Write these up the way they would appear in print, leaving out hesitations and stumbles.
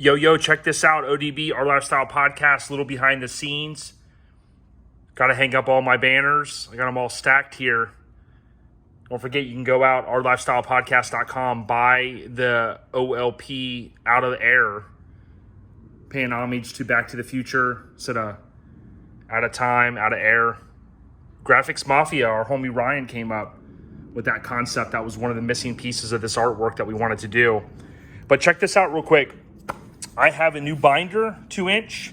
Yo, check this out. ODB, Our Lifestyle Podcast, a little behind the scenes. Got to hang up all my banners. I got them all stacked here. Don't forget, you can go out, ourlifestylepodcast.com, buy the OLP Out of the Air, paying homage to Back to the Future, instead of Out of Time, Out of Air. Graphics Mafia, our homie Ryan came up with that concept. That was one of the missing pieces of this artwork that we wanted to do. But check this out real quick. I have a new binder, 2-inch.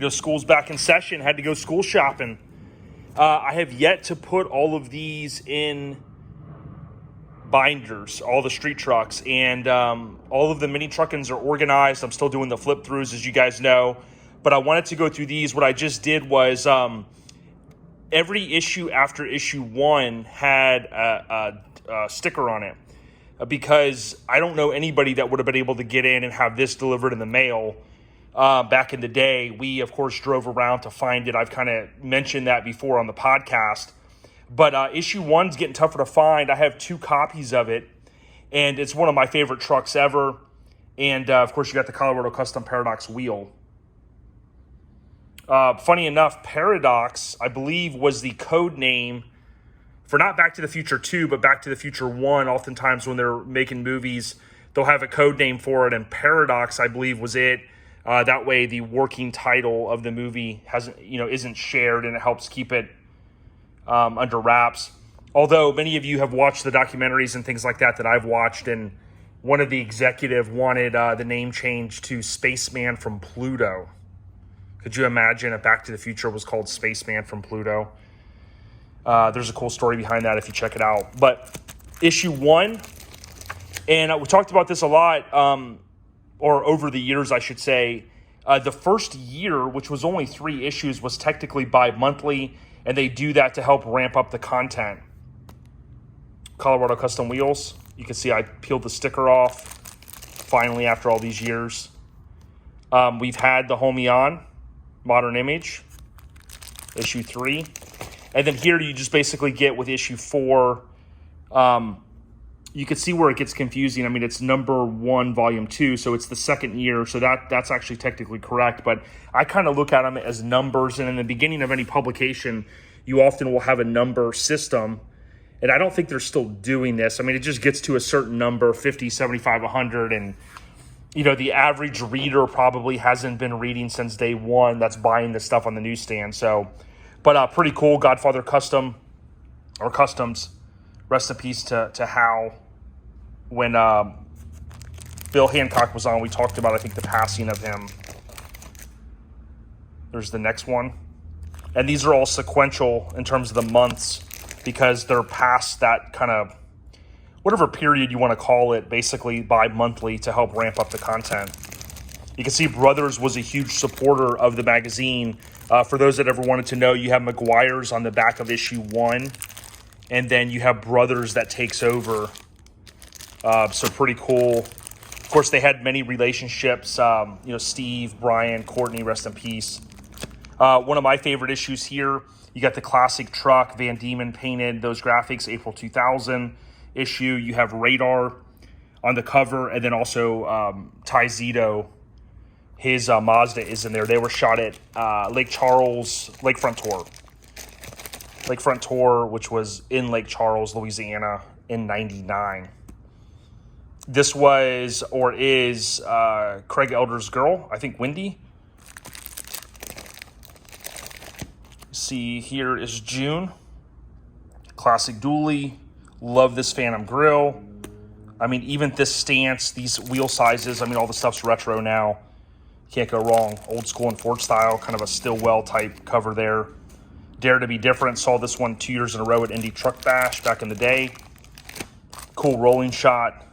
School's back in session. Had to go school shopping. I have yet to put all of these in binders, all the street trucks. And all of the mini truckins are organized. I'm still doing the flip throughs, as you guys know. But I wanted to go through these. What I just did was every issue after issue 1 had a sticker on it. Because I don't know anybody that would have been able to get in and have this delivered in the mail back in the day. We, of course, drove around to find it. I've kind of mentioned that before on the podcast. But issue 1's getting tougher to find. I have 2 copies of it, and it's one of my favorite trucks ever. And, of course, you got the Colorado Custom Paradox wheel. Funny enough, Paradox, I believe, was the code name for not Back to the Future 2, but Back to the Future 1. Oftentimes when they're making movies, they'll have a code name for it, and Paradox, I believe, was it. That way the working title of the movie isn't shared, and it helps keep it under wraps. Although many of you have watched the documentaries and things like that I've watched, and one of the executive wanted the name changed to Spaceman from Pluto. Could you imagine if Back to the Future was called Spaceman from Pluto? There's a cool story behind that if you check it out. But issue 1, and we talked about this a lot, or over the years, I should say. The first year, which was only 3 issues, was technically bi-monthly, and they do that to help ramp up the content. Colorado Custom Wheels. You can see I peeled the sticker off, finally, after all these years. We've had the homie on, Modern Image, issue 3. And then here you just basically get with issue 4, you can see where it gets confusing. I mean, it's number 1, volume 2, so it's the second year, so that's actually technically correct. But I kind of look at them as numbers, and in the beginning of any publication, you often will have a number system. And I don't think they're still doing this. I mean, it just gets to a certain number, 50, 75, 100, and the average reader probably hasn't been reading since day 1 that's buying this stuff on the newsstand. But pretty cool. Godfather Custom, or Customs, rest in peace to Hal. When Bill Hancock was on, we talked about, I think, the passing of him. There's the next one. And these are all sequential in terms of the months, because they're past that kind of, whatever period you want to call it, basically bi-monthly to help ramp up the content. You can see Brothers was a huge supporter of the magazine. For those that ever wanted to know, you have McGuire's on the back of issue 1, and then you have Brothers that takes over. So pretty cool. Of course, they had many relationships. Steve, Brian, Courtney, rest in peace. One of my favorite issues here, you got the classic truck, Van Diemen painted those graphics, April 2000 issue. You have Radar on the cover, and then also Ty Zito. His Mazda is in there. They were shot at Lakefront Tour, which was in Lake Charles, Louisiana, in '99. This was, or is, Craig Elder's girl, I think Wendy. See, here is June. Classic dually. Love this Phantom grill. I mean, even this stance, these wheel sizes, I mean, all the stuff's retro now. Can't go wrong. Old school and Ford style, kind of a Stillwell type cover there. Dare to be different. Saw this one 2 years in a row at Indy Truck Bash back in the day. Cool rolling shot.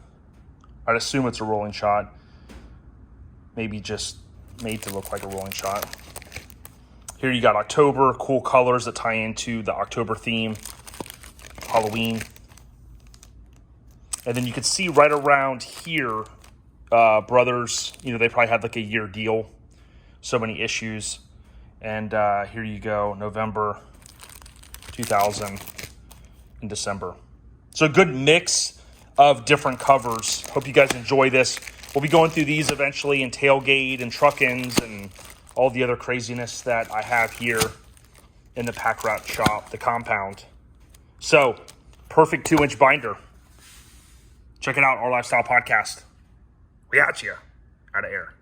I'd assume it's a rolling shot. Maybe just made to look like a rolling shot. Here you got October. Cool colors that tie into the October theme. Halloween. And then you can see right around here, Brothers, they probably had like a year deal, so many issues. And here you go, November 2000 in December. So a good mix of different covers. Hope you guys enjoy this. we'll be going through these eventually in tailgate and truck-ins and all the other craziness that I have here in the pack rat shop, the compound. So, perfect 2-inch binder. Check it out, Our Lifestyle Podcast. We got you out of air.